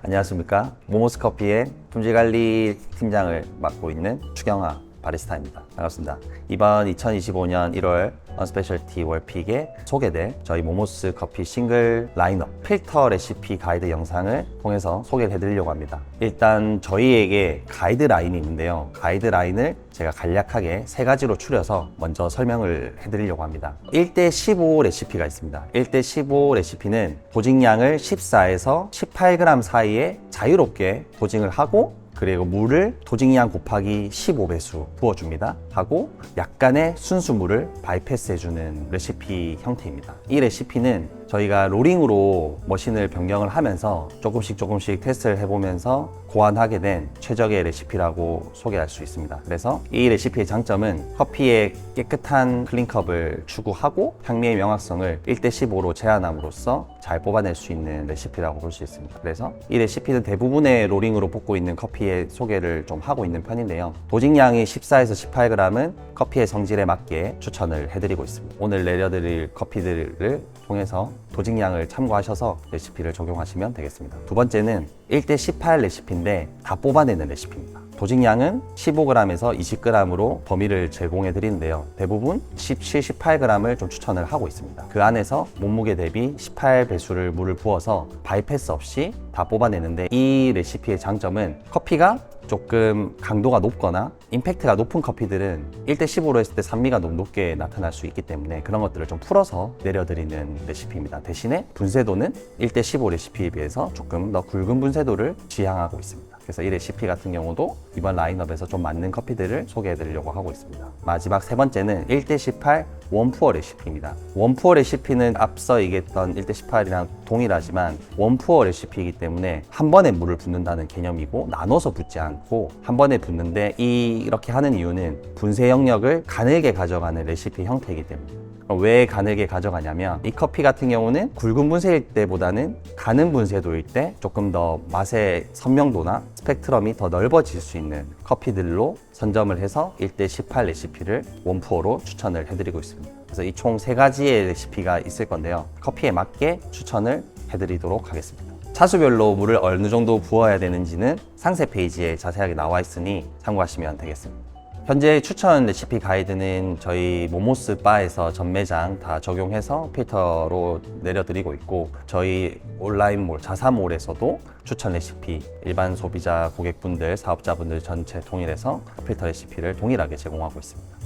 안녕하십니까. 모모스커피의 품질관리 팀장을 맡고 있는 추경하 바리스타입니다. 반갑습니다. 이번 2025년 1월 언스페셜티 월픽에 소개될 저희 모모스 커피 싱글 라인업 필터 레시피 가이드 영상을 통해서 소개를 해드리려고 합니다. 일단 저희에게 가이드라인이 있는데요. 가이드라인을 제가 간략하게 세 가지로 추려서 먼저 설명을 해드리려고 합니다. 1대15 레시피가 있습니다. 1대15 레시피는 도징량을 14에서 18g 사이에 자유롭게 도징을 하고, 그리고 물을 도징량 곱하기 15배수 부어줍니다. 하고 약간의 순수물을 바이패스해주는 레시피 형태입니다. 이 레시피는 저희가 로링으로 머신을 변경을 하면서 조금씩 테스트를 해보면서 고안하게 된 최적의 레시피라고 소개할 수 있습니다. 그래서 이 레시피의 장점은 커피의 깨끗한 클린컵을 추구하고 향미의 명확성을 1대15로 제한함으로써 잘 뽑아낼 수 있는 레시피라고 볼 수 있습니다. 그래서 이 레시피는 대부분의 로링으로 볶고 있는 커피의 소개를 좀 하고 있는 편인데요. 도징량이 14에서 18g은 커피의 성질에 맞게 추천을 해드리고 있습니다. 오늘 내려드릴 커피들을 통해서 도징량을 참고하셔서 레시피를 적용하시면 되겠습니다. 두 번째는 1대18 레시피인데 다 뽑아내는 레시피입니다. 도징량은 15g에서 20g으로 범위를 제공해 드리는데요. 대부분 17, 18g을 좀 추천을 하고 있습니다. 그 안에서 몸무게 대비 18배수를 물을 부어서 바이패스 없이 다 뽑아내는데, 이 레시피의 장점은 커피가 조금 강도가 높거나 임팩트가 높은 커피들은 1대15로 했을 때 산미가 너무 높게 나타날 수 있기 때문에 그런 것들을 좀 풀어서 내려드리는 레시피입니다. 대신에 분쇄도는 1대15 레시피에 비해서 조금 더 굵은 분쇄도를 지향하고 있습니다. 그래서 이 레시피 같은 경우도 이번 라인업에서 좀 맞는 커피들을 소개해 드리려고 하고 있습니다. 마지막 세 번째는 1대18 원푸어 레시피입니다. 원푸어 레시피는 앞서 얘기했던 1대18이랑 동일하지만 원푸어 레시피이기 때문에 한 번에 물을 붓는다는 개념이고, 나눠서 붓지 않고 한 번에 붓는데, 이렇게 하는 이유는 분쇄 영역을 가늘게 가져가는 레시피 형태이기 때문입니다. 왜 가늘게 가져가냐면, 이 커피 같은 경우는 굵은 분쇄일 때보다는 가는 분쇄도일 때 조금 더 맛의 선명도나 스펙트럼이 더 넓어질 수 있는 커피들로 선점을 해서 1대18 레시피를 원푸어로 추천을 해드리고 있습니다. 그래서 이 총 세 가지의 레시피가 있을 건데요. 커피에 맞게 추천을 해드리도록 하겠습니다. 차수별로 물을 어느 정도 부어야 되는지는 상세 페이지에 자세하게 나와 있으니 참고하시면 되겠습니다. 현재 추천 레시피 가이드는 저희 모모스 바에서 전 매장 다 적용해서 필터로 내려드리고 있고, 저희 온라인몰, 자사몰에서도 추천 레시피 일반 소비자 고객분들, 사업자분들 전체 통일해서 필터 레시피를 동일하게 제공하고 있습니다.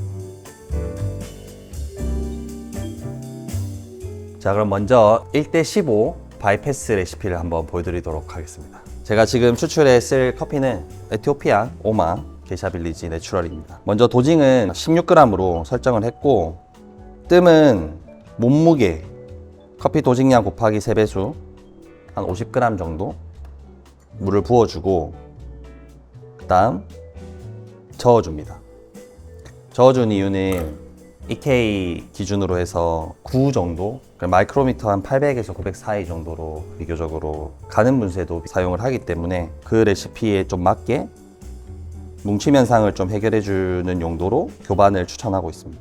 자, 그럼 먼저 1대15 바이패스 레시피를 한번 보여드리도록 하겠습니다. 제가 지금 추출했을 커피는 에티오피아 오마 게샤빌리지 내추럴입니다. 먼저 도징은 16g으로 설정을 했고, 뜸은 몸무게 커피 도징량 곱하기 3배수 한 50g 정도 물을 부어주고, 그 다음 저어줍니다. 저어준 이유는 EK 기준으로 해서 9 정도, 마이크로미터 한 800에서 900 사이 정도로 비교적으로 가는 분쇄도 사용을 하기 때문에 그 레시피에 좀 맞게 뭉침 현상을 좀 해결해주는 용도로 교반을 추천하고 있습니다.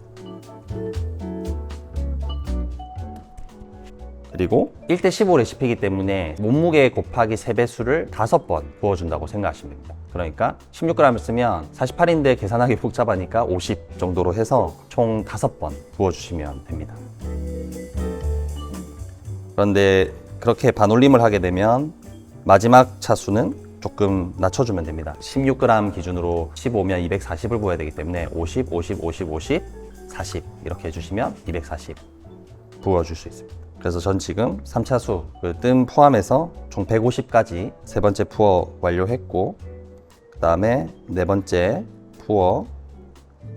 그리고 1대15 레시피이기 때문에 몸무게 곱하기 3배수를 5번 부어준다고 생각하시면 됩니다. 그러니까 16g을 쓰면 48인데 계산하기 복잡하니까 50 정도로 해서 총 5번 부어주시면 됩니다. 그런데 그렇게 반올림을 하게 되면 마지막 차수는 조금 낮춰주면 됩니다. 16g 기준으로 15면 240을 부어야 되기 때문에 50, 50, 50, 50, 40 이렇게 해주시면 240 부어줄 수 있습니다. 그래서 전 지금 3차수 뜸 포함해서 총 150까지 세 번째 푸어 완료했고, 그 다음에 네 번째 푸어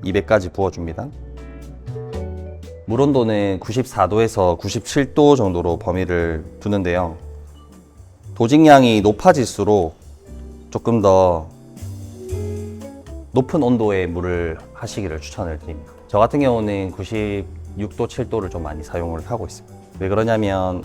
200까지 부어줍니다. 물 온도는 94도에서 97도 정도로 범위를 두는데요. 도징량이 높아질수록 조금 더 높은 온도의 물을 하시기를 추천을 드립니다. 저 같은 경우는 96도, 7도를 좀 많이 사용을 하고 있습니다. 왜 그러냐면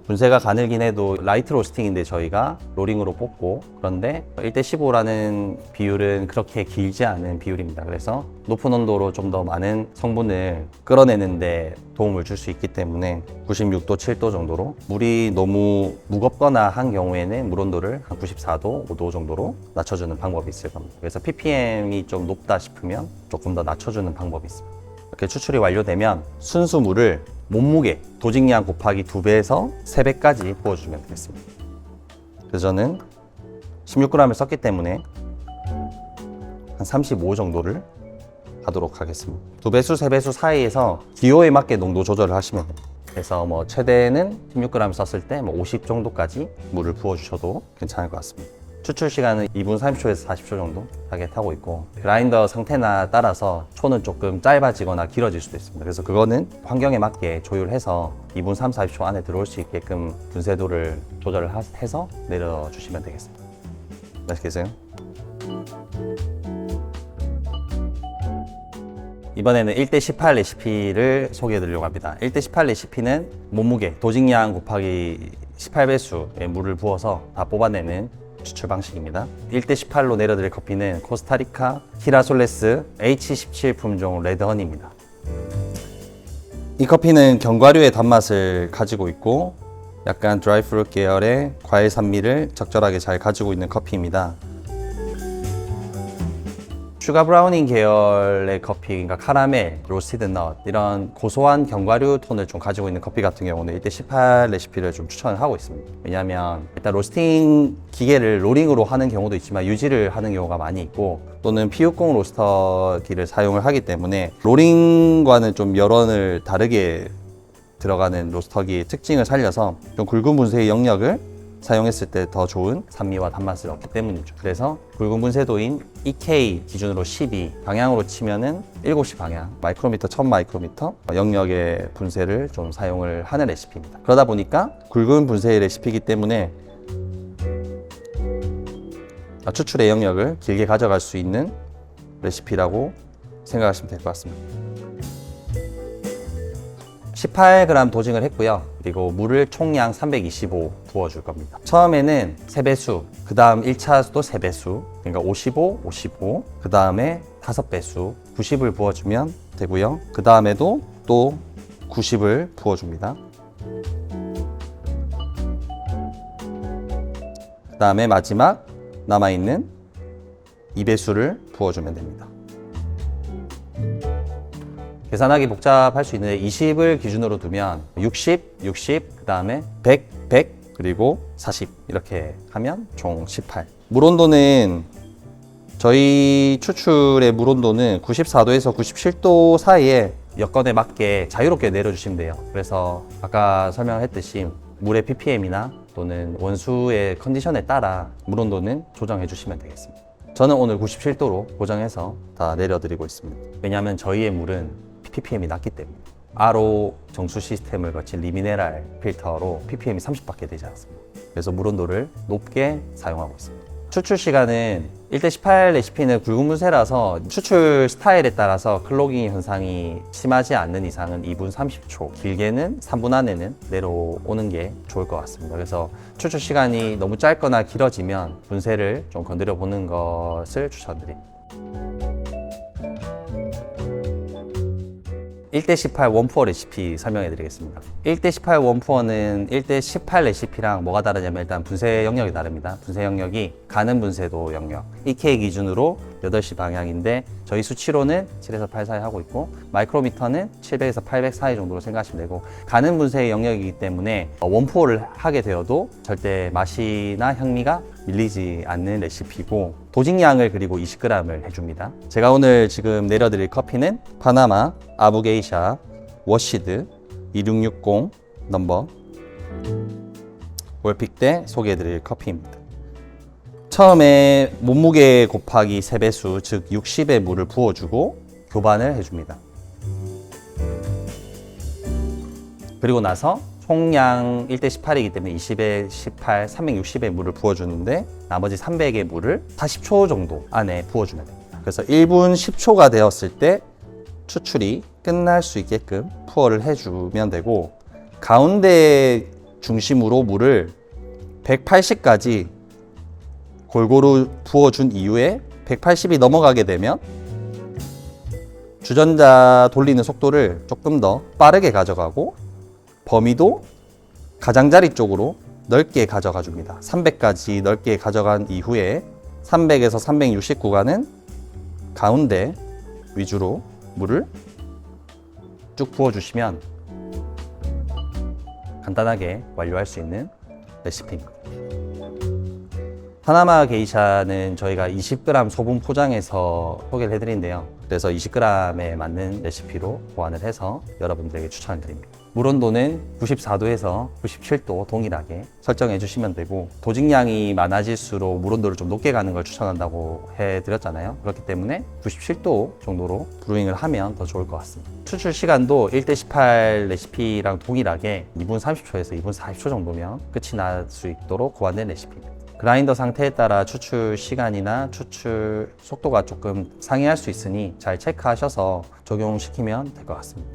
분쇄가 가늘긴 해도 라이트 로스팅인데 저희가 로링으로 뽑고, 그런데 1대15라는 비율은 그렇게 길지 않은 비율입니다. 그래서 높은 온도로 좀 더 많은 성분을 끌어내는데 도움을 줄 수 있기 때문에 96도, 7도 정도로, 물이 너무 무겁거나 한 경우에는 물 온도를 한 94도, 5도 정도로 낮춰주는 방법이 있을 겁니다. 그래서 ppm이 좀 높다 싶으면 조금 더 낮춰주는 방법이 있습니다. 이렇게 추출이 완료되면 순수 물을 몸무게, 도직량 곱하기 2배에서 3배까지 부어주면 되겠습니다. 그래서 저는 16g을 썼기 때문에 한 35 정도를 하도록 하겠습니다. 2배수, 3배수 사이에서 기호에 맞게 농도 조절을 하시면 됩니다. 그래서 뭐 최대는 16g 썼을 때 뭐 50 정도까지 물을 부어주셔도 괜찮을 것 같습니다. 추출 시간은 2분 30초에서 40초 정도 타겟하고 있고, 그라인더 상태나 따라서 초는 조금 짧아지거나 길어질 수도 있습니다. 그래서 그거는 환경에 맞게 조율해서 2분 30, 40초 안에 들어올 수 있게끔 분쇄도를 조절을 해서 내려주시면 되겠습니다. 맛있겠어요? 이번에는 1대18 레시피를 소개해 드리려고 합니다. 1대18 레시피는 몸무게, 도직량 곱하기 18배수의 물을 부어서 다 뽑아내는 추출 방식입니다. 1대18로 내려드릴 커피는 코스타리카 히라솔레스 H17 품종 레드허니입니다. 이 커피는 견과류의 단맛을 가지고 있고 약간 드라이프루트 계열의 과일 산미를 적절하게 잘 가지고 있는 커피입니다. 슈가 브라우닝 계열의 커피, 그러니까 카라멜, 로스티드 넛, 이런 고소한 견과류 톤을 좀 가지고 있는 커피 같은 경우는 1대18 레시피를 좀 추천을 하고 있습니다. 왜냐하면 일단 로스팅 기계를 로링으로 하는 경우도 있지만 유지를 하는 경우가 많이 있고, 또는 P60 로스터기를 사용을 하기 때문에 로링과는 좀 여론을 다르게 들어가는 로스터기의 특징을 살려서 좀 굵은 분쇄의 영역을 사용했을 때 더 좋은 산미와 단맛을 얻기 때문이죠. 그래서 굵은 분쇄도인 EK 기준으로 12, 방향으로 치면은 7시 방향, 마이크로미터 1000 마이크로미터 영역의 분쇄를 좀 사용을 하는 레시피입니다. 그러다 보니까 굵은 분쇄의 레시피이기 때문에 추출의 영역을 길게 가져갈 수 있는 레시피라고 생각하시면 될 것 같습니다. 18g 도징을 했고요. 그리고 물을 총량 325 부어줄 겁니다. 처음에는 3배수, 그 다음 1차도 3배수, 그러니까 55, 55, 그 다음에 5배수, 90을 부어주면 되고요. 그 다음에도 또 90을 부어줍니다. 그 다음에 마지막 남아있는 2배수를 부어주면 됩니다. 계산하기 복잡할 수 있는데 20을 기준으로 두면 60, 60, 그 다음에 100, 100, 그리고 40 이렇게 하면 총 18. 물 온도는 저희 추출의 물 온도는 94도에서 97도 사이에 여건에 맞게 자유롭게 내려주시면 돼요. 그래서 아까 설명했듯이 물의 ppm이나 또는 원수의 컨디션에 따라 물 온도는 조정해 주시면 되겠습니다. 저는 오늘 97도로 고정해서 다 내려드리고 있습니다. 왜냐하면 저희의 물은 ppm이 낮기 때문에 RO 정수 시스템을 거친 리미네랄 필터로 ppm이 30밖에 되지 않습니다. 그래서 물 온도를 높게 사용하고 있습니다. 추출 시간은 1대18 레시피는 굵은 분쇄라서 추출 스타일에 따라서 클로깅 현상이 심하지 않는 이상은 2분 30초, 길게는 3분 안에는 내려오는 게 좋을 것 같습니다. 그래서 추출 시간이 너무 짧거나 길어지면 분쇄를 좀 건드려 보는 것을 추천드립니다. 1대18 원푸어 레시피 설명해 드리겠습니다. 1대18 원푸어는 1대18 레시피랑 뭐가 다르냐면 일단 분쇄 영역이 다릅니다. 분쇄 영역이 가는 분쇄도 영역, EK 기준으로 8시 방향인데 저희 수치로는 7에서 8 사이 하고 있고, 마이크로미터는 700에서 800 사이 정도로 생각하시면 되고, 가는 분쇄의 영역이기 때문에 원푸어를 하게 되어도 절대 맛이나 향미가 밀리지 않는 레시피고, 도직량을 그리고 20g을 해줍니다. 제가 오늘 지금 내려드릴 커피는 파나마 아부게이샤 워시드 2660 넘버 월픽 때 소개해드릴 커피입니다. 처음에 몸무게 곱하기 3배수, 즉 60의 물을 부어주고 교반을 해줍니다. 그리고 나서 총량 1대18이기 때문에 20에 18, 360의 물을 부어주는데 나머지 300의 물을 40초 정도 안에 부어주면 됩니다. 그래서 1분 10초가 되었을 때 추출이 끝날 수 있게끔 푸어를 해주면 되고, 가운데 중심으로 물을 180까지 골고루 부어준 이후에 180이 넘어가게 되면 주전자 돌리는 속도를 조금 더 빠르게 가져가고 범위도 가장자리 쪽으로 넓게 가져가 줍니다. 300까지 넓게 가져간 이후에 300에서 360 구간은 가운데 위주로 물을 쭉 부어주시면 간단하게 완료할 수 있는 레시피입니다. 파나마 게이샤는 저희가 20g 소분 포장해서 소개를 해드린대요. 그래서 20g에 맞는 레시피로 보완을 해서 여러분들에게 추천을 드립니다. 물 온도는 94도에서 97도 동일하게 설정해 주시면 되고, 도직량이 많아질수록 물 온도를 좀 높게 가는 걸 추천한다고 해드렸잖아요. 그렇기 때문에 97도 정도로 브루잉을 하면 더 좋을 것 같습니다. 추출 시간도 1:18 레시피랑 동일하게 2분 30초에서 2분 40초 정도면 끝이 날 수 있도록 고안된 레시피입니다. 그라인더 상태에 따라 추출 시간이나 추출 속도가 조금 상이할 수 있으니 잘 체크하셔서 적용시키면 될 것 같습니다.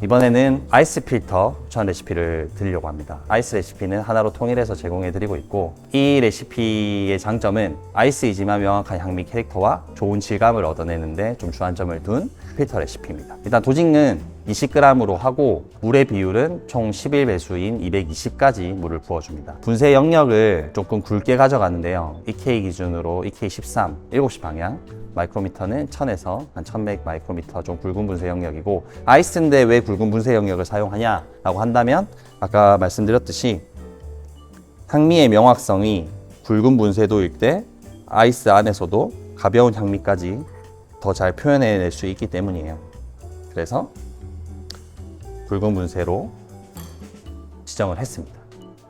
이번에는 아이스 필터 추천 레시피를 드리려고 합니다. 아이스 레시피는 하나로 통일해서 제공해 드리고 있고, 이 레시피의 장점은 아이스이지만 명확한 향미 캐릭터와 좋은 질감을 얻어내는데 좀 주안점을 둔 필터 레시피입니다. 일단 도직은 20g으로 하고 물의 비율은 총 11배수인 220까지 물을 부어줍니다. 분쇄 영역을 조금 굵게 가져가는데요. EK 기준으로 EK13 7시 방향, 마이크로미터는 1000에서 한 1100 마이크로미터 좀 굵은 분쇄 영역이고, 아이스인데 왜 굵은 분쇄 영역을 사용하냐라고 한다면 아까 말씀드렸듯이 향미의 명확성이 굵은 분쇄도일 때 아이스 안에서도 가벼운 향미까지 더 잘 표현해낼 수 있기 때문이에요. 그래서 굵은 분쇄로 지정을 했습니다.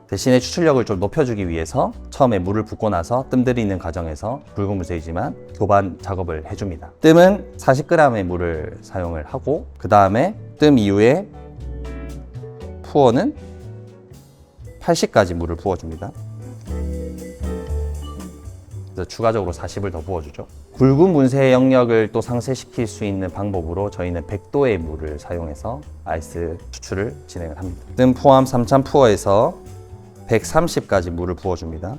대신에 추출력을 좀 높여주기 위해서 처음에 물을 붓고 나서 뜸 들이는 과정에서 굵은 분쇄이지만 교반 작업을 해줍니다. 뜸은 40g의 물을 사용을 하고, 그 다음에 뜸 이후에 푸어는 80까지 물을 부어줍니다. 그래서 추가적으로 40을 더 부어주죠. 굵은 분쇄 영역을 또 상쇄시킬 수 있는 방법으로 저희는 100도의 물을 사용해서 아이스 추출을 진행을 합니다. 뜸 포함 3000 푸어에서 130까지 물을 부어줍니다.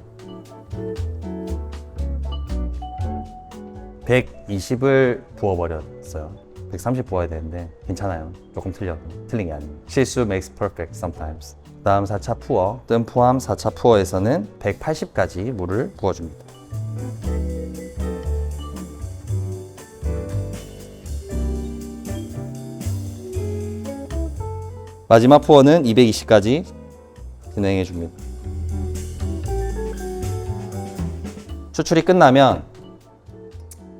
120을 부어버렸어요. 130 부어야 되는데 괜찮아요. 조금 틀려도. 틀린 게 아니에요. 실수 makes perfect sometimes. 다음 4차 푸어, 뜸 포함 4차 푸어에서는 180까지 물을 부어줍니다. 마지막 푸어는 220까지 진행해 줍니다. 추출이 끝나면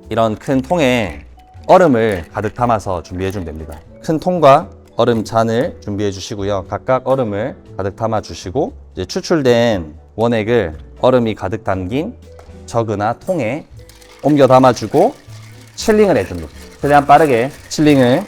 이런 큰 통에 얼음을 가득 담아서 준비해 주면 됩니다. 큰 통과 얼음 잔을 준비해 주시고요. 각각 얼음을 가득 담아 주시고, 이제 추출된 원액을 얼음이 가득 담긴 저그나 통에 옮겨 담아 주고 칠링을 해 줍니다. 최대한 빠르게 칠링을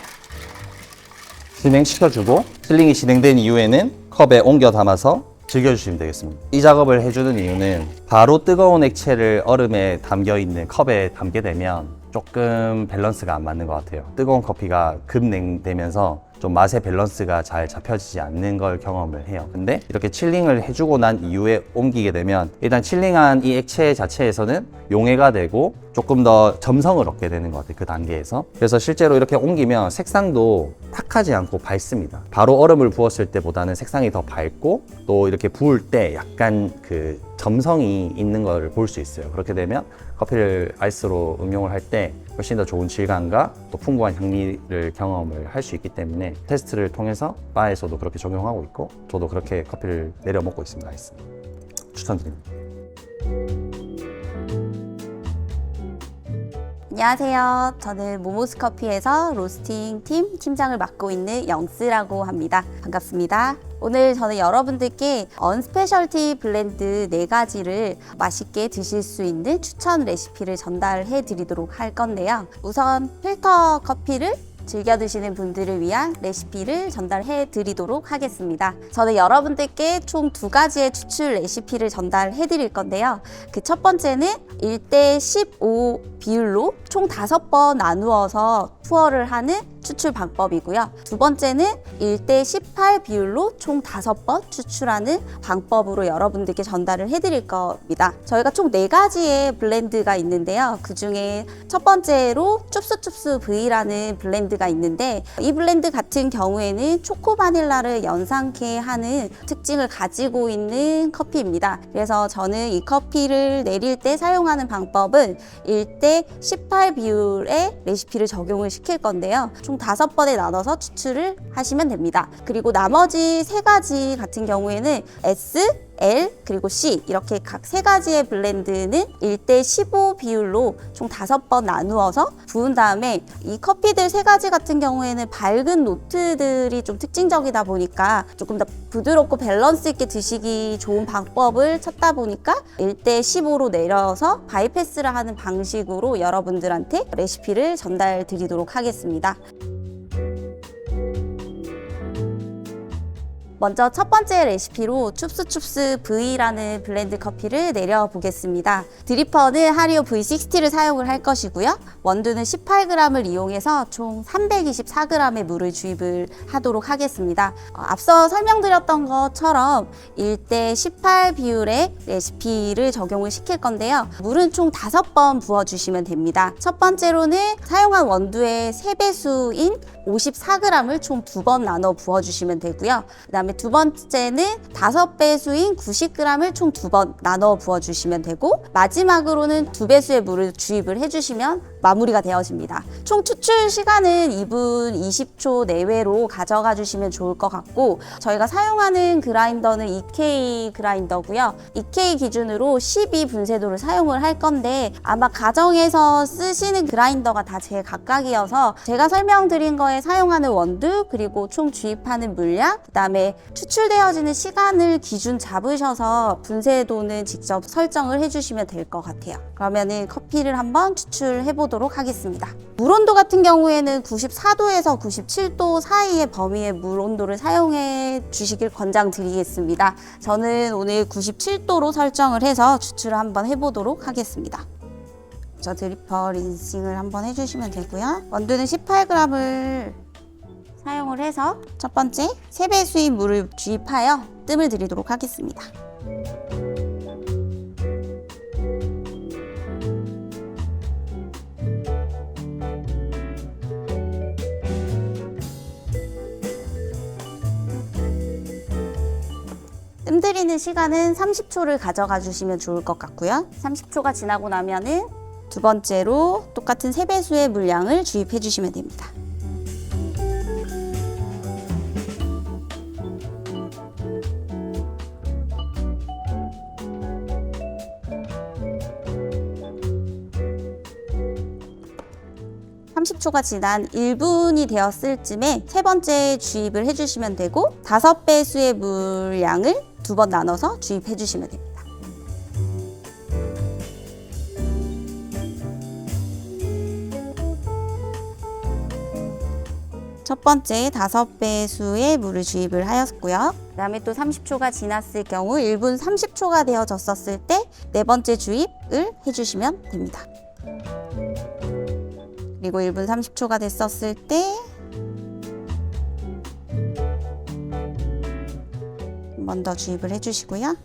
진행시켜주고, 칠링이 진행된 이후에는 컵에 옮겨 담아서 즐겨주시면 되겠습니다. 이 작업을 해주는 이유는 바로 뜨거운 액체를 얼음에 담겨있는 컵에 담게 되면 조금 밸런스가 안 맞는 것 같아요. 뜨거운 커피가 급냉되면서 좀 맛의 밸런스가 잘 잡혀지지 않는 걸 경험을 해요. 근데 이렇게 칠링을 해주고 난 이후에 옮기게 되면 일단 칠링한 이 액체 자체에서는 용해가 되고 조금 더 점성을 얻게 되는 것 같아요. 그 단계에서. 그래서 실제로 이렇게 옮기면 색상도 탁하지 않고 밝습니다. 바로 얼음을 부었을 때보다는 색상이 더 밝고, 또 이렇게 부을 때 약간 그 점성이 있는 걸 볼 수 있어요. 그렇게 되면 커피를 아이스로 응용을 할 때 훨씬 더 좋은 질감과 또 풍부한 향미를 경험을 할 수 있기 때문에 테스트를 통해서 바에서도 그렇게 적용하고 있고, 저도 그렇게 커피를 내려 먹고 있습니다. 아이스 추천드립니다. 안녕하세요. 저는 모모스 커피에서 로스팅 팀 팀장을 맡고 있는 영스라고 합니다. 반갑습니다. 오늘 저는 여러분들께 언스페셜티 블렌드 4가지를 맛있게 드실 수 있는 추천 레시피를 전달해 드리도록 할 건데요. 우선 필터 커피를 즐겨 드시는 분들을 위한 레시피를 전달해 드리도록 하겠습니다. 저는 여러분들께 총 2가지의 추출 레시피를 전달해 드릴 건데요. 그 첫 번째는 1대15 비율로 총 5번 나누어서 투어를 하는 추출 방법이고요. 두 번째는 1대18 비율로 총 5번 추출하는 방법으로 여러분들께 전달을 해드릴 겁니다. 저희가 총 4가지의 블렌드가 있는데요. 그 중에 첫 번째로 춥스춥스 V라는 블렌드가 있는데 이 블렌드 같은 경우에는 초코 바닐라를 연상케 하는 특징을 가지고 있는 커피입니다. 그래서 저는 이 커피를 내릴 때 사용하는 방법은 1대18 비율의 레시피를 적용을 시킬 건데요. 총 5번에 나눠서 추출을 하시면 됩니다. 그리고 나머지 3가지 같은 경우에는 S, L, 그리고 C 이렇게 각 3가지의 블렌드는 1대15 비율로 총 5번 나누어서 부은 다음에 이 커피들 3가지 같은 경우에는 밝은 노트들이 좀 특징적이다 보니까 조금 더 부드럽고 밸런스 있게 드시기 좋은 방법을 찾다 보니까 1대15로 내려서 바이패스를 하는 방식으로 여러분들한테 레시피를 전달 드리도록 하겠습니다. 먼저 첫 번째 레시피로 춥스춥스 V라는 블렌드 커피를 내려보겠습니다. 드리퍼는 하리오 V60를 사용을 할 것이고요. 원두는 18g을 이용해서 총 324g의 물을 주입을 하도록 하겠습니다. 앞서 설명드렸던 것처럼 1대18 비율의 레시피를 적용을 시킬 건데요. 물은 총 5번 부어주시면 됩니다. 첫 번째로는 사용한 원두의 3배수인 54g을 총 2번 나눠 부어주시면 되고요. 그 다음에 두 번째는 5배수인 90g을 총 2번 나눠 부어주시면 되고 마지막으로는 2배수의 물을 주입을 해주시면 마무리가 되어집니다. 총 추출 시간은 2분 20초 내외로 가져가 주시면 좋을 것 같고 저희가 사용하는 그라인더는 EK 그라인더고요. EK 기준으로 12 분쇄도를 사용을 할 건데 아마 가정에서 쓰시는 그라인더가 다 제각각이어서 제가 설명드린 거에 사용하는 원두 그리고 총 주입하는 물량 그 다음에 추출되어지는 시간을 기준 잡으셔서 분쇄도는 직접 설정을 해주시면 될 것 같아요. 그러면은 커피를 한번 추출해 보도록 하겠습니다. 물 온도 같은 경우에는 94도에서 97도 사이의 범위의 물 온도를 사용해 주시길 권장드리겠습니다. 저는 오늘 97도로 설정을 해서 추출을 한번 해보도록 하겠습니다. 저 드리퍼 린싱을 한번 해주시면 되고요. 원두는 18g을 사용을 해서 첫 번째 3배수인 물을 주입하여 뜸을 들이도록 하겠습니다. 뜸 들이는 시간은 30초를 가져가 주시면 좋을 것 같고요. 30초가 지나고 나면은 두 번째로 똑같은 3배수의 물량을 주입해 주시면 됩니다. (30초가) 지난 1분이 되었을 쯤에 세 번째 주입을 해주시면 되고 5배수의 물량을 2번 나눠서 주입해 주시면 됩니다. 첫 번째 5배수의 물을 주입을 하였고요. 그 다음에 또 30초가 지났을 경우 1분 30초가 되어졌었을 때 네 번째 주입을 해주시면 됩니다. 그리고 1분 30초가 됐었을 때 한 번 더 주입을 해주시고요.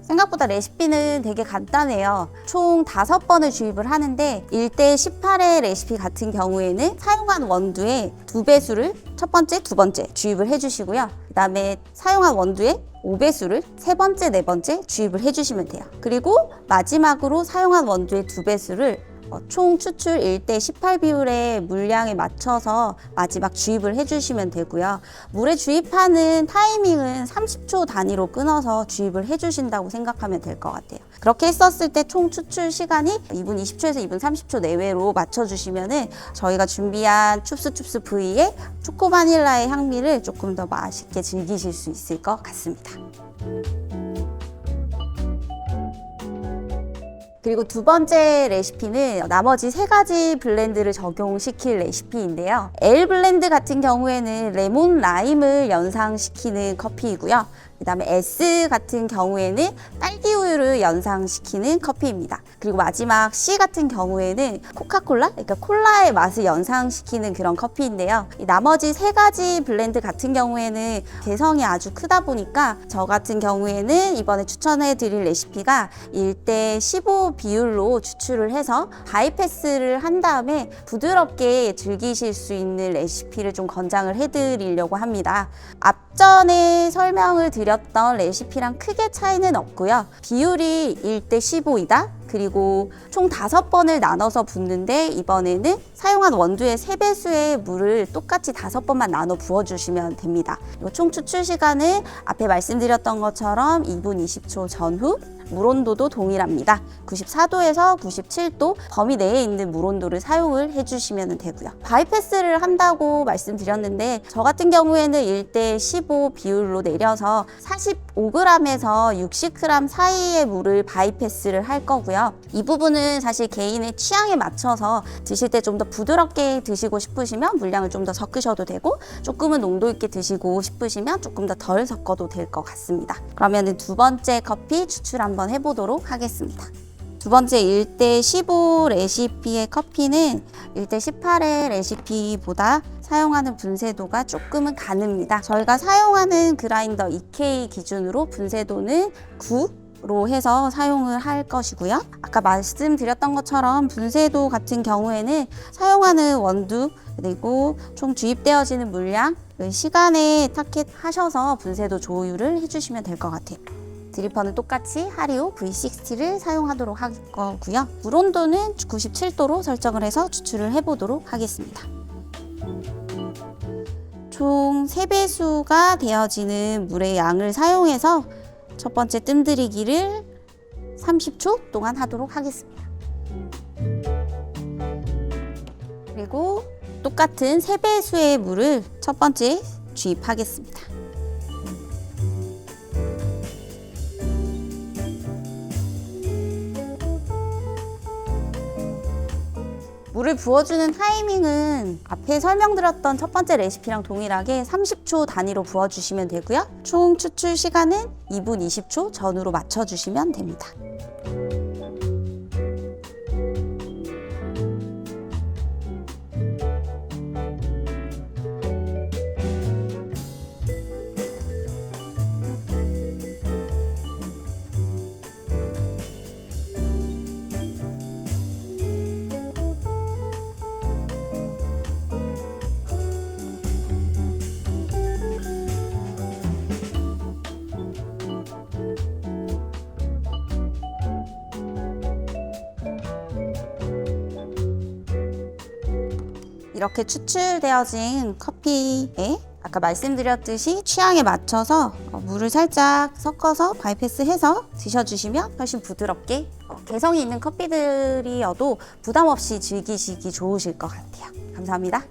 생각보다 레시피는 되게 간단해요. 총 5번을 주입을 하는데 1대18의 레시피 같은 경우에는 사용한 원두의 2배수를 첫 번째, 두 번째 주입을 해주시고요. 그 다음에 사용한 원두의 5배수를 세 번째, 네 번째 주입을 해주시면 돼요. 그리고 마지막으로 사용한 원두의 2배수를 총 추출 1대18 비율의 물량에 맞춰서 마지막 주입을 해주시면 되고요. 물에 주입하는 타이밍은 30초 단위로 끊어서 주입을 해주신다고 생각하면 될 것 같아요. 그렇게 했었을 때 총 추출 시간이 2분 20초에서 2분 30초 내외로 맞춰주시면 저희가 준비한 춥스춥스 V의 초코 바닐라의 향미를 조금 더 맛있게 즐기실 수 있을 것 같습니다. 그리고 두 번째 레시피는 나머지 세 가지 블렌드를 적용시킬 레시피인데요. L 블렌드 같은 경우에는 레몬 라임을 연상시키는 커피이고요. 그 다음에 S 같은 경우에는 딸기 우유를 연상시키는 커피입니다. 그리고 마지막 C 같은 경우에는 코카콜라, 그러니까 콜라의 맛을 연상시키는 그런 커피인데요. 이 나머지 세 가지 블렌드 같은 경우에는 개성이 아주 크다 보니까 저 같은 경우에는 이번에 추천해 드릴 레시피가 1대 15 비율로 추출을 해서 바이패스를 한 다음에 부드럽게 즐기실 수 있는 레시피를 좀 권장을 해 드리려고 합니다. 앞전에 설명을 드렸던 레시피랑 크게 차이는 없고요. 비율이 1대 15이다. 그리고 총 5번을 나눠서 붓는데 이번에는 사용한 원두의 3배수의 물을 똑같이 5번만 나눠 부어주시면 됩니다. 그리고 총 추출 시간은 앞에 말씀드렸던 것처럼 2분 20초 전후, 물 온도도 동일합니다. 94도에서 97도 범위 내에 있는 물 온도를 사용을 해주시면 되고요. 바이패스를 한다고 말씀드렸는데 저 같은 경우에는 1대 15 비율로 내려서 45g에서 60g 사이의 물을 바이패스를 할 거고요. 이 부분은 사실 개인의 취향에 맞춰서 드실 때 좀 더 부드럽게 드시고 싶으시면 물량을 좀 더 섞으셔도 되고 조금은 농도 있게 드시고 싶으시면 조금 더 덜 섞어도 될 것 같습니다. 그러면 두 번째 커피 추출 한번 해보도록 하겠습니다. 두 번째 1대 15 레시피의 커피는 1대 18의 레시피보다 사용하는 분쇄도가 조금은 가늡니다. 저희가 사용하는 그라인더 EK 기준으로 분쇄도는 9로 해서 사용을 할 것이고요. 아까 말씀드렸던 것처럼 분쇄도 같은 경우에는 사용하는 원두 그리고 총 주입되어지는 물량 시간에 타겟하셔서 분쇄도 조율을 해주시면 될 것 같아요. 드리퍼는 똑같이 하리오 V60를 사용하도록 할 거고요. 물 온도는 97도로 설정을 해서 추출을 해보도록 하겠습니다. 총 3배수가 되어지는 물의 양을 사용해서 첫 번째 뜸들이기를 30초 동안 하도록 하겠습니다. 그리고 똑같은 3배수의 물을 첫 번째 주입하겠습니다. 물을 부어주는 타이밍은 앞에 설명드렸던 첫 번째 레시피랑 동일하게 30초 단위로 부어주시면 되고요. 총 추출 시간은 2분 20초 전후로 맞춰주시면 됩니다. 이렇게 추출되어진 커피에 아까 말씀드렸듯이 취향에 맞춰서 물을 살짝 섞어서 바이패스해서 드셔주시면 훨씬 부드럽게 개성이 있는 커피들이어도 부담 없이 즐기시기 좋으실 것 같아요. 감사합니다.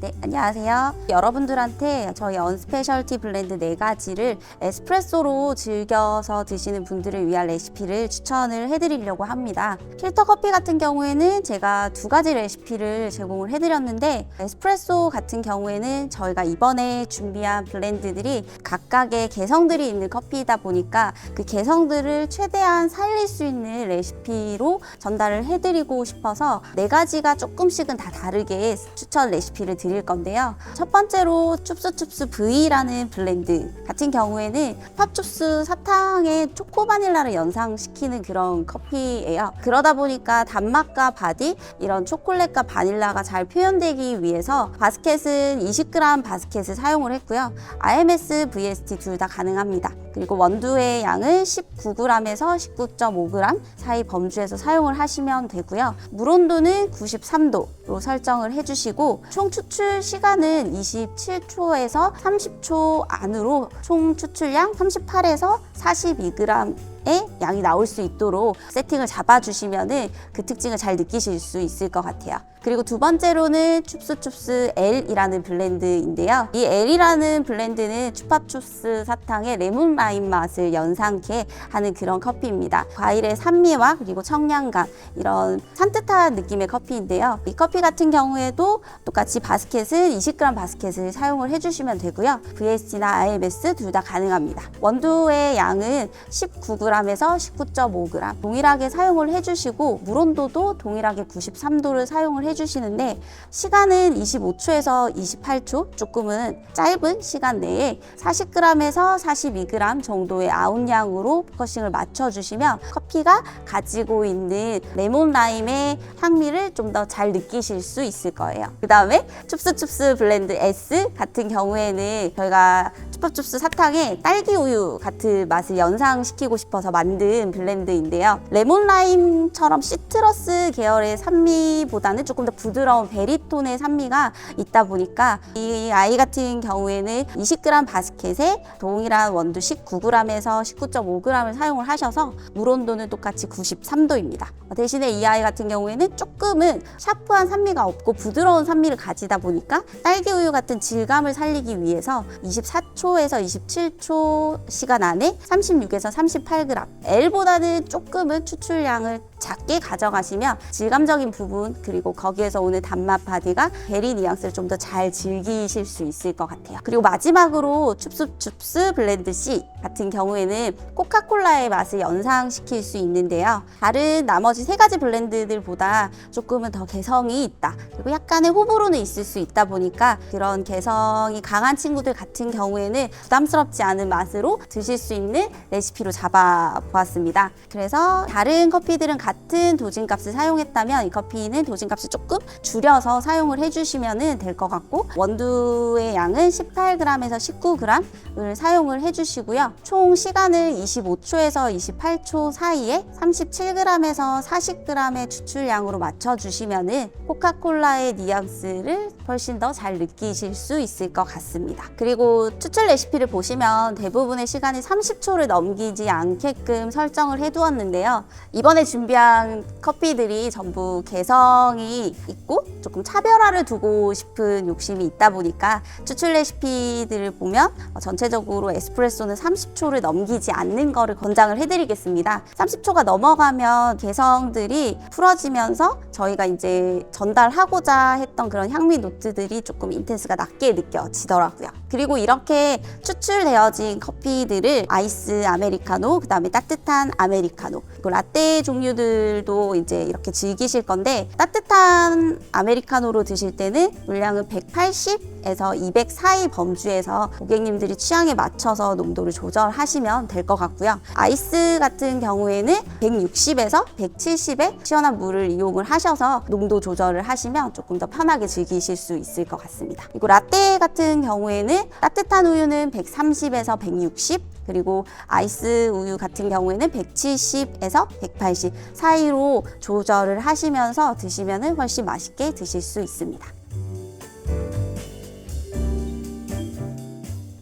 네, 안녕하세요. 여러분들한테 저희 언스페셜티 블렌드 4가지를 에스프레소로 즐겨서 드시는 분들을 위한 레시피를 추천을 해드리려고 합니다. 필터 커피 같은 경우에는 제가 2가지 레시피를 제공을 해드렸는데 에스프레소 같은 경우에는 저희가 이번에 준비한 블렌드들이 각각의 개성들이 있는 커피이다 보니까 그 개성들을 최대한 살릴 수 있는 레시피로 전달을 해드리고 싶어서 4가지가 조금씩은 다 다르게 추천 레시피를 드릴 건데요. 첫 번째로 춥스춥스 V라는 블렌드 같은 경우에는 팝춥스 사탕에 초코 바닐라를 연상시키는 그런 커피예요. 그러다 보니까 단맛과 바디, 이런 초콜릿과 바닐라가 잘 표현되기 위해서 바스켓은 20g 바스켓을 사용을 했고요. RMS, VST 둘 다 가능합니다. 그리고 원두의 양은 19g에서 19.5g 사이 범주에서 사용을 하시면 되고요. 물 온도는 93도로 설정을 해주시고 총 추출 시간은 27초에서 30초 안으로 총 추출량 38에서 42g의 양이 나올 수 있도록 세팅을 잡아주시면 그 특징을 잘 느끼실 수 있을 것 같아요. 그리고 두 번째로는 춥스춥스 L이라는 블렌드인데요. 이 L이라는 블렌드는 추파춥스 사탕의 레몬 라임 맛을 연상케 하는 그런 커피입니다. 과일의 산미와 그리고 청량감, 이런 산뜻한 느낌의 커피인데요. 이 커피 같은 경우에도 똑같이 바스켓은 20g 바스켓을 사용을 해주시면 되고요. VST나 IMS 둘 다 가능합니다. 원두의 양은 19g에서 19.5g 동일하게 사용을 해주시고 물 온도도 동일하게 93도를 사용을 해주시는데 시간은 25초에서 28초, 조금은 짧은 시간 내에 40g에서 42g 정도의 아웃량으로 포커싱을 맞춰주시면 커피가 가지고 있는 레몬 라임의 향미를 좀 더 잘 느끼실 수 있을 거예요. 그 다음에 춥스춥스 블렌드 S 같은 경우에는 저희가 추파춥스 사탕에 딸기 우유 같은 맛을 연상시키고 싶어서 만든 블렌드인데요. 레몬 라임처럼 시트러스 계열의 산미보다는 조금 더 부드러운 베리톤의 산미가 있다 보니까 이 아이 같은 경우에는 20g 바스켓에 동일한 원두 19g에서 19.5g을 사용을 하셔서 물 온도는 똑같이 93도입니다. 대신에 이 아이 같은 경우에는 조금은 샤프한 산미가 없고 부드러운 산미를 가지다 보니까 딸기 우유 같은 질감을 살리기 위해서 24초에서 27초 시간 안에 36에서 38g, L보다는 조금은 추출량을 작게 가져가시면 질감적인 부분 그리고 거기에서 오는 단맛 바디가 베리 뉘앙스를 좀 더 잘 즐기실 수 있을 것 같아요. 그리고 마지막으로 춥스춥스 블렌드 C 같은 경우에는 코카콜라의 맛을 연상시킬 수 있는데요. 다른 나머지 세 가지 블렌드들보다 조금은 더 개성이 있다. 그리고 약간의 호불호는 있을 수 있다 보니까 그런 개성이 강한 친구들 같은 경우에는 부담스럽지 않은 맛으로 드실 수 있는 레시피로 잡아보았습니다. 그래서 다른 커피들은 같은 도진값을 사용했다면 이 커피는 도진값을 조금 줄여서 사용을 해주시면 될 것 같고 원두의 양은 18g에서 19g을 사용을 해주시고요. 총 시간을 25초에서 28초 사이에 37g에서 40g의 추출량으로 맞춰주시면 코카콜라의 뉘앙스를 훨씬 더 잘 느끼실 수 있을 것 같습니다. 그리고 추출 레시피를 보시면 대부분의 시간이 30초를 넘기지 않게끔 설정을 해두었는데요. 이번에 준비한 커피들이 전부 개성이 있고 조금 차별화를 두고 싶은 욕심이 있다 보니까 추출 레시피들을 보면 전체적으로 에스프레소는 30초를 넘기지 않는 거를 권장을 해드리겠습니다. 30초가 넘어가면 개성들이 풀어지면서 저희가 이제 전달하고자 했던 그런 향미 노트들이 조금 인텐스가 낮게 느껴지더라고요. 그리고 이렇게 추출되어진 커피들을 아이스 아메리카노, 그 다음에 따뜻한 아메리카노, 그리고 라떼 종류들도 이제 이렇게 즐기실 건데 따뜻한 아메리카노로 드실 때는 물량은 180에서 200 사이 범주에서 고객님들이 취향에 맞춰서 농도를 조절하시면 될 것 같고요. 아이스 같은 경우에는 160에서 170의 시원한 물을 이용을 하셔서 농도 조절을 하시면 조금 더 편하게 즐기실 수 있을 것 같습니다. 그리고 라떼 같은 경우에는 따뜻한 우유는 130에서 160, 그리고 아이스 우유 같은 경우에는 170에서 180 사이로 조절을 하시면서 드시면 훨씬 맛있게 드실 수 있습니다.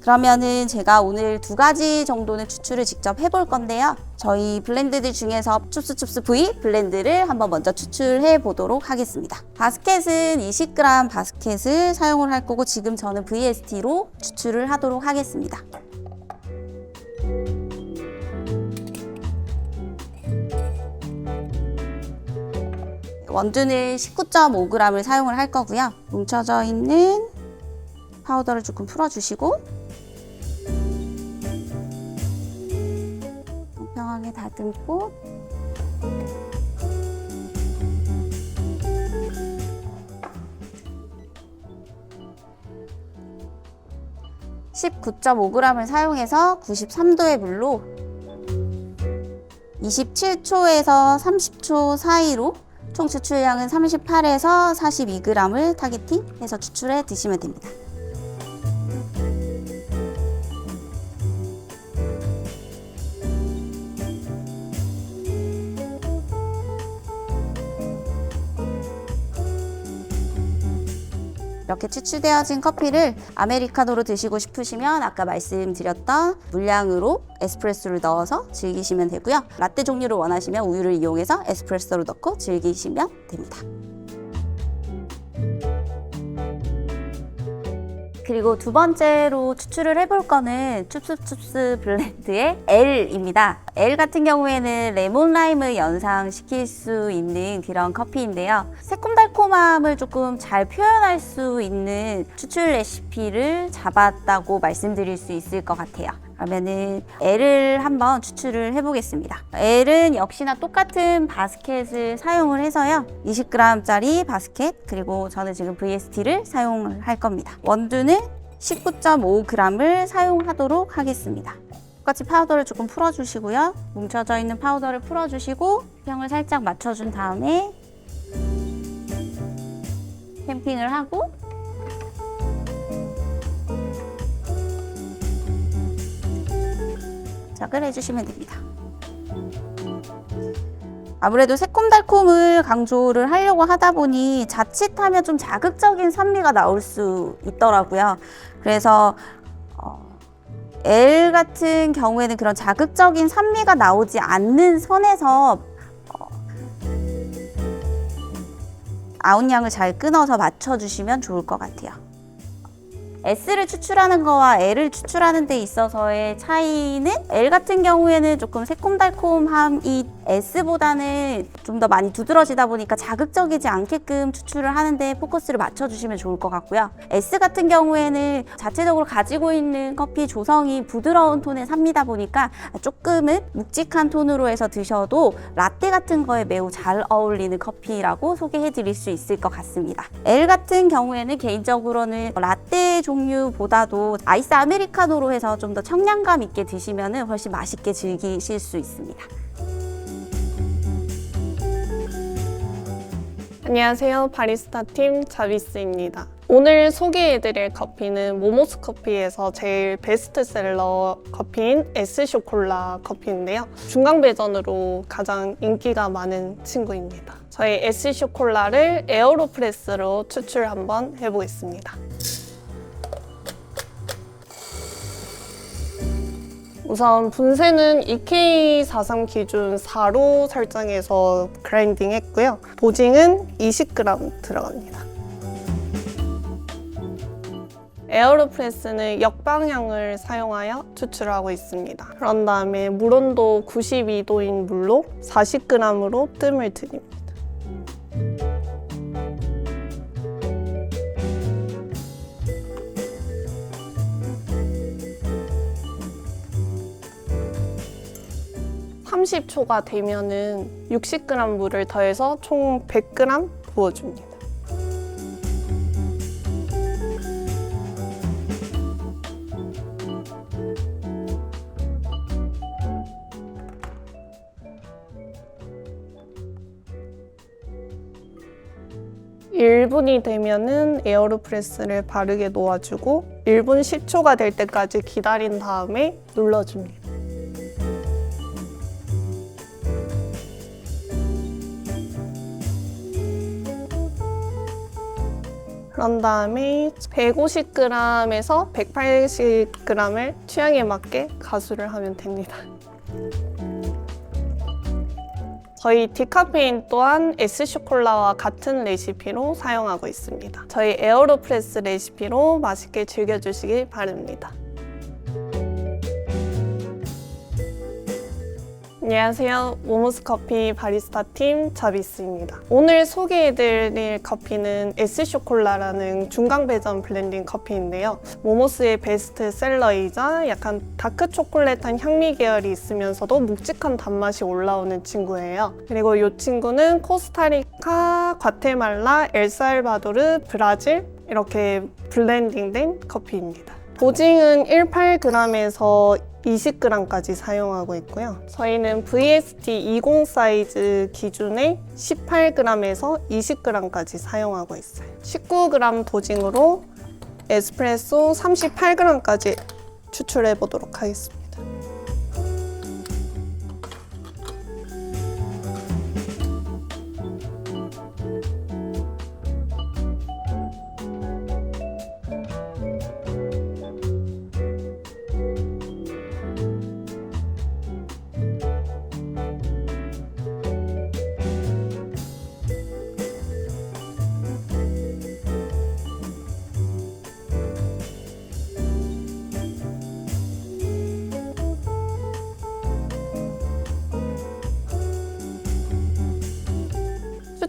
그러면은 제가 오늘 두 가지 정도는 추출을 직접 해볼 건데요. 저희 블렌드들 중에서 춥스춥스 V 블렌드를 한번 먼저 추출해 보도록 하겠습니다. 바스켓은 20g 바스켓을 사용을 할 거고 지금 저는 VST로 추출을 하도록 하겠습니다. 원두는 19.5g을 사용을 할 거고요. 뭉쳐져 있는 파우더를 조금 풀어주시고 평평하게 다듬고 (19.5g을) 사용해서 93도의 물로 27초에서 30초 사이로 총 추출량은 38에서 42g을 타겟팅해서 추출해 드시면 됩니다. 이렇게 추출되어진 커피를 아메리카노로 드시고 싶으시면 아까 말씀드렸던 물량으로 에스프레소를 넣어서 즐기시면 되고요. 라떼 종류를 원하시면 우유를 이용해서 에스프레소로 넣고 즐기시면 됩니다. 그리고 두 번째로 추출을 해볼 거는 춥스춥스 블렌드의 L입니다. L 같은 경우에는 레몬 라임을 연상시킬 수 있는 그런 커피인데요. 새콤달콤함을 조금 잘 표현할 수 있는 추출 레시피를 잡았다고 말씀드릴 수 있을 것 같아요. 그러면은 L을 한번 추출을 해보겠습니다. L은 역시나 똑같은 바스켓을 사용을 해서요. 20g짜리 바스켓, 그리고 저는 지금 VST를 사용을 할 겁니다. 원두는 19.5g을 사용하도록 하겠습니다. 똑같이 파우더를 조금 풀어주시고요. 뭉쳐져 있는 파우더를 풀어주시고 평을 살짝 맞춰준 다음에 캠핑을 하고 시작을 해주시면 됩니다. 아무래도 새콤달콤을 강조를 하려고 하다 보니 자칫하면 좀 자극적인 산미가 나올 수 있더라고요. 그래서 L 같은 경우에는 그런 자극적인 산미가 나오지 않는 선에서 아웃양을 잘 끊어서 맞춰주시면 좋을 것 같아요. S를 추출하는 거와 L을 추출하는 데 있어서의 차이는 L 같은 경우에는 조금 새콤달콤함이 S보다는 좀 더 많이 두드러지다 보니까 자극적이지 않게끔 추출을 하는데 포커스를 맞춰주시면 좋을 것 같고요. S 같은 경우에는 자체적으로 가지고 있는 커피 조성이 부드러운 톤의 산미다 보니까 조금은 묵직한 톤으로 해서 드셔도 라떼 같은 거에 매우 잘 어울리는 커피라고 소개해 드릴 수 있을 것 같습니다. L 같은 경우에는 개인적으로는 라떼 종류보다도 아이스 아메리카노로 해서 좀 더 청량감 있게 드시면 훨씬 맛있게 즐기실 수 있습니다. 안녕하세요. 바리스타 팀 자비스입니다. 오늘 소개해드릴 커피는 모모스 커피에서 제일 베스트셀러 커피인 S쇼콜라 커피인데요. 중강 배전으로 가장 인기가 많은 친구입니다. 저희 S쇼콜라를 에어로프레스로 추출 한번 해보겠습니다. 우선 분쇄는 EK43 기준 4로 설정해서 그라인딩 했고요. 도징은 20g 들어갑니다. 에어로프레스는 역방향을 사용하여 추출하고 있습니다. 그런 다음에 물온도 92도인 물로 40g으로 뜸을 들입니다. (30초가) 되면은 60g 물을 더해서 총 100g 부어줍니다. (1분이) 되면은 에어로프레스를 바르게 놓아주고 1분 10초가 될 때까지 기다린 다음에 눌러줍니다. 그런 다음에 150g에서 180g을 취향에 맞게 가수를 하면 됩니다. 저희 디카페인 또한 S쇼콜라와 같은 레시피로 사용하고 있습니다. 저희 에어로프레스 레시피로 맛있게 즐겨주시길 바랍니다. 안녕하세요. 모모스 커피 바리스타 팀 자비스입니다. 오늘 소개해드릴 커피는 S쇼콜라라는 중강 배전 블렌딩 커피인데요. 모모스의 베스트셀러이자 약간 다크 초콜릿한 향미 계열이 있으면서도 묵직한 단맛이 올라오는 친구예요. 그리고 이 친구는 코스타리카, 과테말라, 엘살바도르, 브라질 이렇게 블렌딩된 커피입니다. 도징은 18g에서 20g까지 사용하고 있고요. 저희는 VST 20 사이즈 기준의 18g에서 20g까지 사용하고 있어요. 19g 도징으로 에스프레소 38g까지 추출해 보도록 하겠습니다.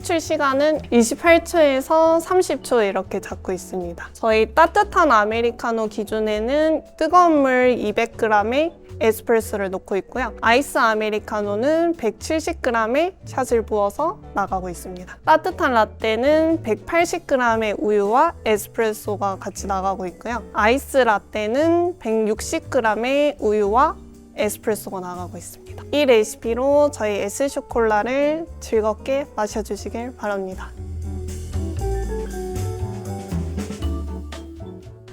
추출 시간은 28초에서 30초 이렇게 잡고 있습니다. 저희 따뜻한 아메리카노 기준에는 뜨거운 물 200g에 에스프레소를 넣고 있고요. 아이스 아메리카노는 170g의 샷을 부어서 나가고 있습니다. 따뜻한 라떼는 180g의 우유와 에스프레소가 같이 나가고 있고요. 아이스 라떼는 160g의 우유와 에스프레소가 나가고 있습니다. 이 레시피로 저희 에스쇼콜라를 즐겁게 마셔주시길 바랍니다.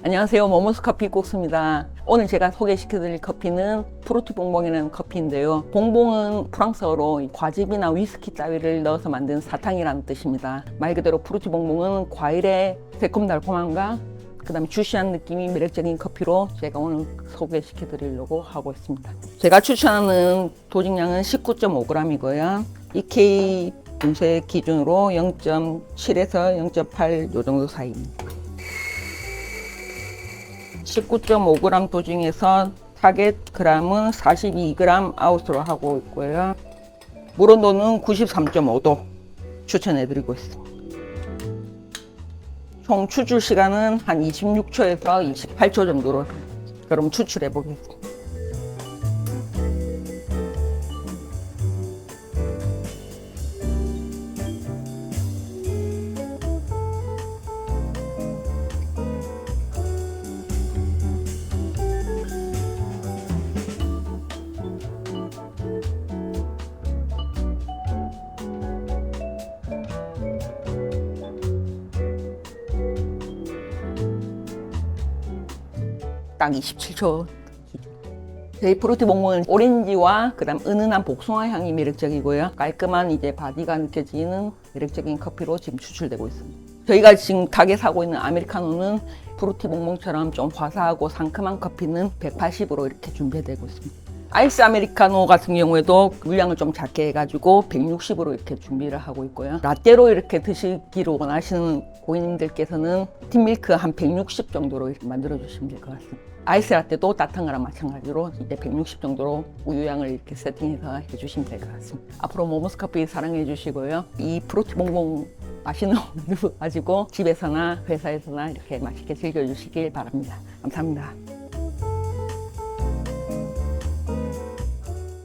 안녕하세요. 모모스 커피 국수입니다. 오늘 제가 소개시켜드릴 커피는 프루티 봉봉이라는 커피인데요. 봉봉은 프랑스어로 과즙이나 위스키 따위를 넣어서 만든 사탕이라는 뜻입니다. 말 그대로 프루티 봉봉은 과일의 새콤달콤함과 그 다음에 주시한 느낌이 매력적인 커피로 제가 오늘 소개시켜드리려고 하고 있습니다. 제가 추천하는 도직량은 19.5g이고요. EK 분쇄 기준으로 0.7에서 0.8 요 정도 사이입니다. 19.5g 도중에서 타겟 그램은 42g 아웃으로 하고 있고요. 물 온도는 93.5도 추천해드리고 있습니다. 총 추출 시간은 한 26초에서 28초 정도로 그럼 추출해 보겠습니다. 딱 27초. 저희 프루티 봉봉은 오렌지와 그다음 은은한 복숭아 향이 매력적이고요. 깔끔한 이제 바디가 느껴지는 매력적인 커피로 지금 추출되고 있습니다. 저희가 지금 가게 사고 있는 아메리카노는 프루티 봉봉처럼 좀 화사하고 상큼한 커피는 180으로 이렇게 준비되고 있습니다. 아이스 아메리카노 같은 경우에도 물량을 좀 작게 해가지고 160으로 이렇게 준비를 하고 있고요. 라떼로 이렇게 드시기를 원하시는 고객님들께서는 팀밀크 한 160 정도로 이렇게 만들어 주시면 될 것 같습니다. 아이스 라떼도 따뜻한 거랑 마찬가지로 이제 160 정도로 우유향을 이렇게 세팅해서 해주시면 될 것 같습니다. 앞으로 모모스 커피 사랑해 주시고요. 이 프루티 봉봉 맛있는 오늘 가지고 집에서나 회사에서나 이렇게 맛있게 즐겨주시길 바랍니다. 감사합니다.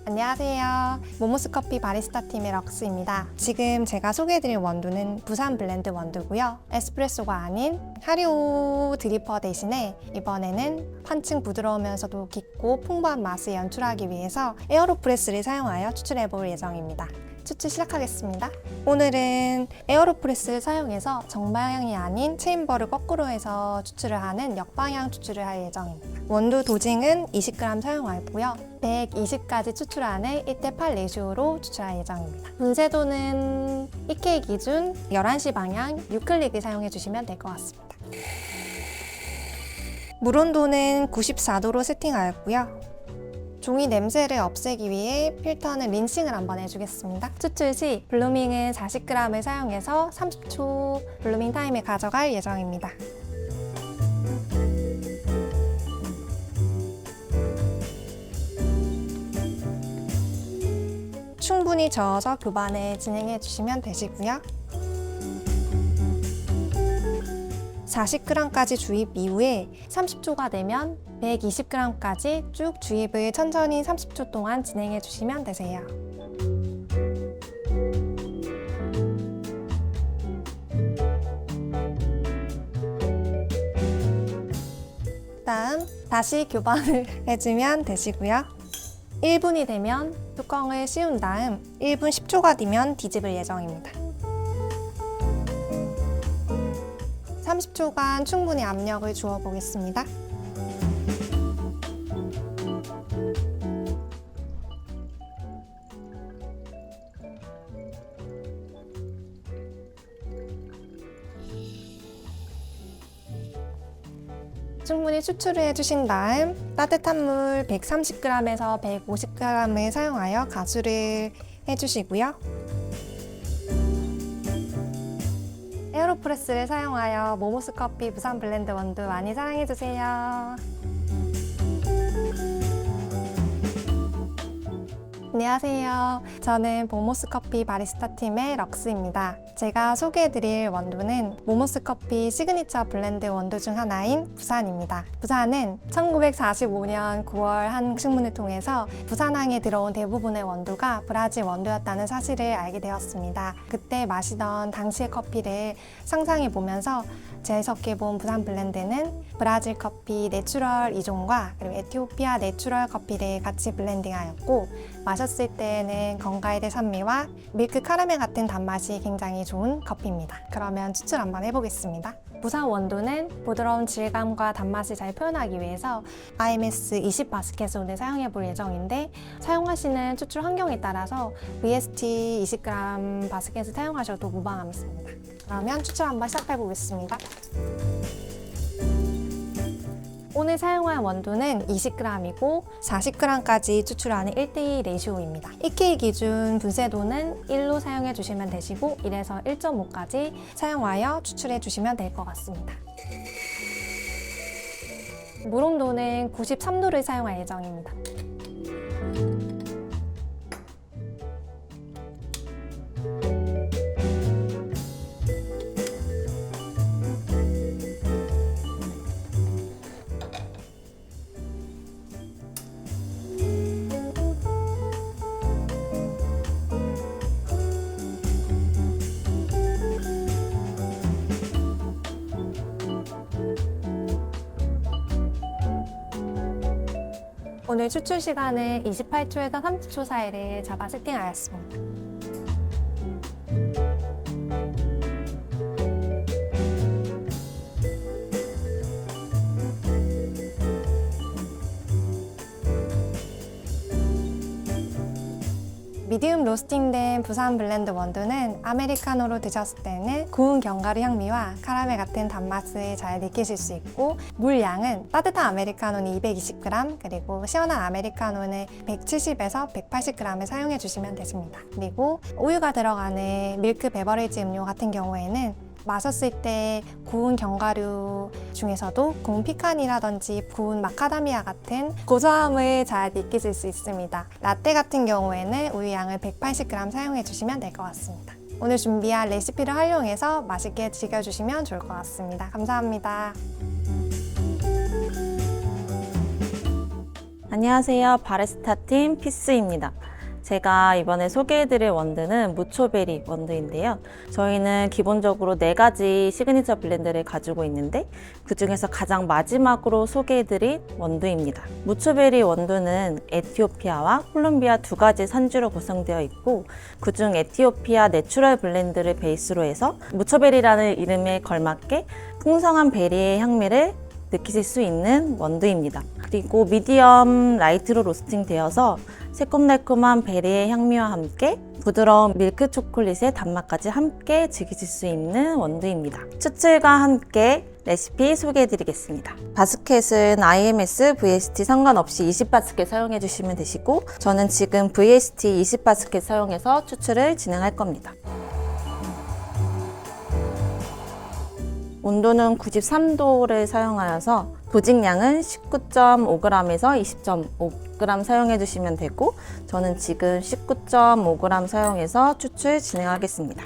안녕하세요. 모모스 커피 바리스타 팀의 럭스입니다. 지금 제가 소개해드릴 원두는 부산 블렌드 원두고요. 에스프레소가 아닌 하리오 드리퍼 대신에 이번에는 한층 부드러우면서도 깊고 풍부한 맛을 연출하기 위해서 에어로프레스를 사용하여 추출해볼 예정입니다. 추출 시작하겠습니다. 오늘은 에어로프레스를 사용해서 정방향이 아닌 체인버를 거꾸로 해서 추출을 하는 역방향 추출을 할 예정입니다. 원두 도징은 20g 사용하고요. 120까지 추출하는 1:8 레시오로 추출할 예정입니다. 분쇄도는 EK 기준 11시 방향 6클릭을 사용해 주시면 될 것 같습니다. 물 온도는 94도로 세팅하였고요. 종이 냄새를 없애기 위해 필터는 린싱을 한번 해주겠습니다. 추출 시 블루밍은 40g을 사용해서 30초 블루밍 타임을 가져갈 예정입니다. 충분히 저어서 교반을 진행해 주시면 되시고요. 40g까지 주입 이후에 30초가 되면 120g까지 쭉 주입을 천천히 30초 동안 진행해 주시면 되세요. 다음 다시 교반을 해주면 되시고요. 1분이 되면 뚜껑을 씌운 다음 1분 10초가 되면 뒤집을 예정입니다. 30초간 충분히 압력을 주어 보겠습니다. 충분히 추출을 해주신 다음 따뜻한 물 130g에서 150g을 사용하여 가수를 해주시고요. 에어로프레스를 사용하여 모모스 커피 부산 블렌드 원두 많이 사랑해주세요. 안녕하세요. 저는 모모스 커피 바리스타 팀의 럭스입니다. 제가 소개해드릴 원두는 모모스 커피 시그니처 블렌드 원두 중 하나인 부산입니다. 부산은 1945년 9월 한 식문을 통해서 부산항에 들어온 대부분의 원두가 브라질 원두였다는 사실을 알게 되었습니다. 그때 마시던 당시의 커피를 상상해 보면서 재해석해본 부산 블렌드는 브라질 커피 내추럴 2종과 그리고 에티오피아 내추럴 커피를 같이 블렌딩하였고, 마셨을 때에는 건가이드 산미와 밀크 카라멜 같은 단맛이 굉장히 좋은 커피입니다. 그러면 추출 한번 해보겠습니다. 부산 원두는 부드러운 질감과 단맛을 잘 표현하기 위해서 IMS 20 바스켓을 오늘 사용해 볼 예정인데, 사용하시는 추출 환경에 따라서 VST 20g 바스켓을 사용하셔도 무방합니다. 그러면 추출 한번 시작해 보겠습니다. 오늘 사용할 원두는 20g이고 40g까지 추출하는 1:1 레이쇼입니다. EK 기준 분쇄도는 1로 사용해 주시면 되시고 1에서 1.5까지 사용하여 추출해 주시면 될 것 같습니다. 물 온도는 93도를 사용할 예정입니다. 오늘 추출 시간은 28초에서 30초 사이를 잡아 세팅하였습니다. 미디움 로스팅된 부산 블렌드 원두는 아메리카노로 드셨을 때는 구운 견과류 향미와 카라멜 같은 단맛을 잘 느끼실 수 있고, 물 양은 따뜻한 아메리카노는 220g, 그리고 시원한 아메리카노는 170에서 180g을 사용해 주시면 되십니다. 그리고 우유가 들어가는 밀크 베버리지 음료 같은 경우에는 마셨을 때 구운 견과류 중에서도 구운 피칸이라든지 구운 마카다미아 같은 고소함을 잘 느끼실 수 있습니다. 라떼 같은 경우에는 우유 양을 180g 사용해 주시면 될 것 같습니다. 오늘 준비한 레시피를 활용해서 맛있게 즐겨주시면 좋을 것 같습니다. 감사합니다. 안녕하세요. 바리스타 팀 피스입니다. 제가 이번에 소개해드릴 원두는 무초베리 원두인데요. 저희는 기본적으로 4가지 시그니처 블렌드를 가지고 있는데 그 중에서 가장 마지막으로 소개해드릴 원두입니다. 무초베리 원두는 에티오피아와 콜롬비아 2가지 산지로 구성되어 있고, 그중 에티오피아 내추럴 블렌드를 베이스로 해서 무초베리라는 이름에 걸맞게 풍성한 베리의 향미를 느끼실 수 있는 원두입니다. 그리고 미디엄 라이트로 로스팅 되어서 새콤달콤한 베리의 향미와 함께 부드러운 밀크 초콜릿의 단맛까지 함께 즐기실 수 있는 원두입니다. 추출과 함께 레시피 소개해 드리겠습니다. 바스켓은 IMS, VST 상관없이 20바스켓 사용해 주시면 되시고, 저는 지금 VST 20바스켓 사용해서 추출을 진행할 겁니다. 온도는 93도를 사용하여서 도직량은 19.5g에서 20.5g 사용해 주시면 되고, 저는 지금 19.5g 사용해서 추출 진행하겠습니다.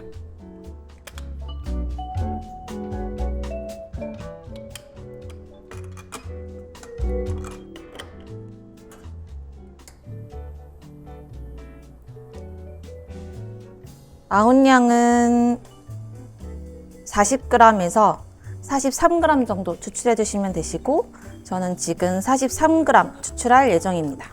아웃량은 40g에서 43g 정도 추출해 주시면 되시고, 저는 지금 43g 추출할 예정입니다.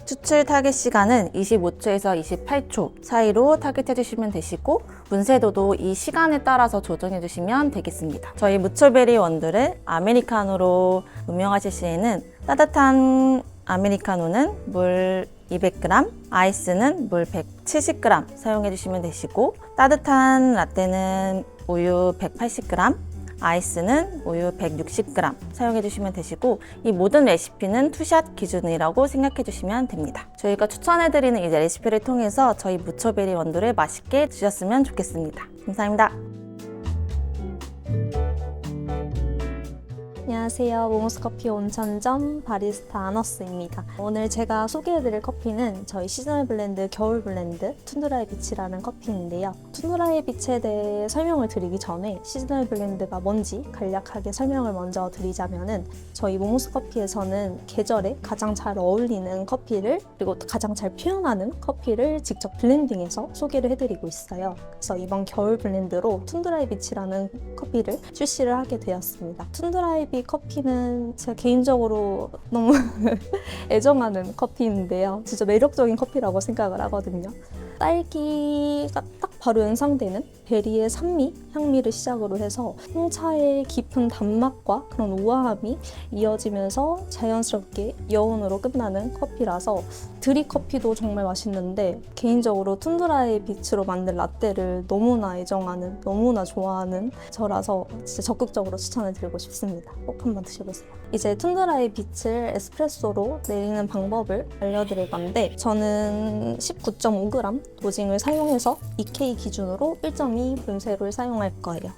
추출 타겟 시간은 25초에서 28초 사이로 타겟해 주시면 되시고, 분쇄도도 이 시간에 따라서 조정해 주시면 되겠습니다. 저희 무초베리 원두를 아메리카노로 운영하실 시에는 따뜻한 아메리카노는 물 200g, 아이스는 물 170g 사용해 주시면 되시고, 따뜻한 라떼는 우유 180g, 아이스는 우유 160g 사용해 주시면 되시고, 이 모든 레시피는 투샷 기준이라고 생각해 주시면 됩니다. 저희가 추천해 드리는 이 레시피를 통해서 저희 무초베리 원두를 맛있게 드셨으면 좋겠습니다. 감사합니다. 안녕하세요. 모모스커피 온천점 바리스타 아너스입니다. 오늘 제가 소개해드릴 커피는 저희 시즈널 블렌드 겨울 블렌드 툰드라의 빛이라는 커피인데요. 툰드라의 빛에 대해 설명을 드리기 전에 시즈널 블렌드가 뭔지 간략하게 설명을 먼저 드리자면은 저희 모모스커피에서는 계절에 가장 잘 어울리는 커피를 그리고 가장 잘 표현하는 커피를 직접 블렌딩해서 소개를 해드리고 있어요. 그래서 이번 겨울 블렌드로 툰드라의 빛이라는 커피를 출시를 하게 되었습니다. 툰드라의 빛 커피는 제가 개인적으로 너무 애정하는 커피인데요. 진짜 매력적인 커피라고 생각을 하거든요. 딸기가 딱 바로 연상되는 베리의 산미, 향미를 시작으로 해서 홍차의 깊은 단맛과 그런 우아함이 이어지면서 자연스럽게 여운으로 끝나는 커피라서 드립커피도 정말 맛있는데 개인적으로 툰드라의 빛으로 만든 라떼를 너무나 애정하는, 너무나 좋아하는 저라서 진짜 적극적으로 추천을 드리고 싶습니다. 꼭 한번 드셔보세요. 이제 툰드라의 빛을 에스프레소로 내리는 방법을 알려드릴 건데 저는 19.5g 도징을 사용해서 EK 기준으로 1.2 분쇄를 사용할 거예요.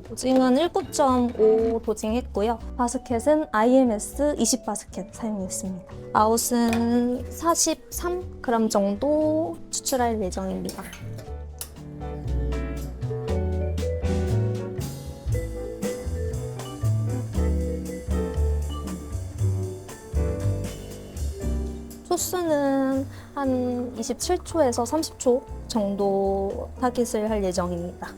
도징은 19.5 도징했고요. 바스켓은 IMS 20 바스켓 사용했습니다. 아웃은 43g 정도 추출할 예정입니다. 소스는 한 27초에서 30초 정도 타깃을 할 예정입니다.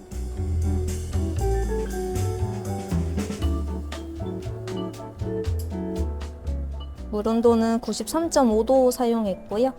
물 온도는 93.5도 사용했고요.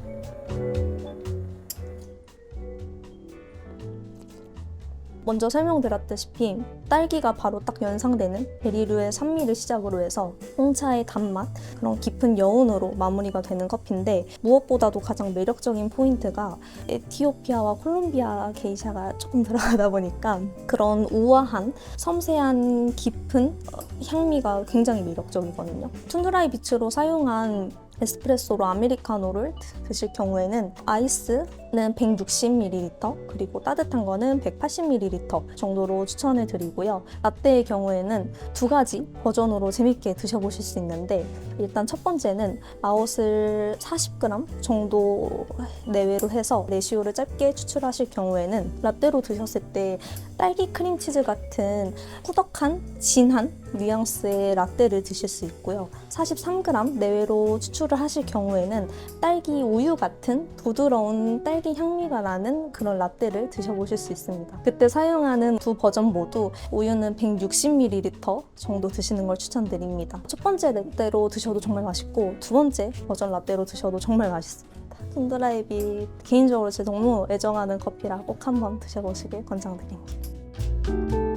먼저 설명드렸다시피 딸기가 바로 딱 연상되는 베리류의 산미를 시작으로 해서 홍차의 단맛, 그런 깊은 여운으로 마무리가 되는 커피인데 무엇보다도 가장 매력적인 포인트가 에티오피아와 콜롬비아 게이샤가 조금 들어가다 보니까 그런 우아한 섬세한 깊은 향미가 굉장히 매력적이거든요. 툰드라의 빛으로 사용한 에스프레소로 아메리카노를 드실 경우에는 아이스는 160ml 그리고 따뜻한 거는 180ml 정도로 추천을 드리고요. 라떼의 경우에는 두 가지 버전으로 재밌게 드셔보실 수 있는데 일단 첫 번째는 아웃을 40g 정도 내외로 해서 레시오를 짧게 추출하실 경우에는 라떼로 드셨을 때 딸기 크림치즈 같은 꾸덕한 진한 뉘앙스의 라떼를 드실 수 있고요. 43g 내외로 추출을 하실 경우에는 딸기 우유 같은 부드러운 딸기 향미가 나는 그런 라떼를 드셔보실 수 있습니다. 그때 사용하는 두 버전 모두 우유는 160ml 정도 드시는 걸 추천드립니다. 첫 번째 라떼로 드셔도 정말 맛있고 두 번째 버전 라떼로 드셔도 정말 맛있습니다. 툰드라의 빛 개인적으로 제가 너무 애정하는 커피라 꼭 한번 드셔보시길 권장드립니다.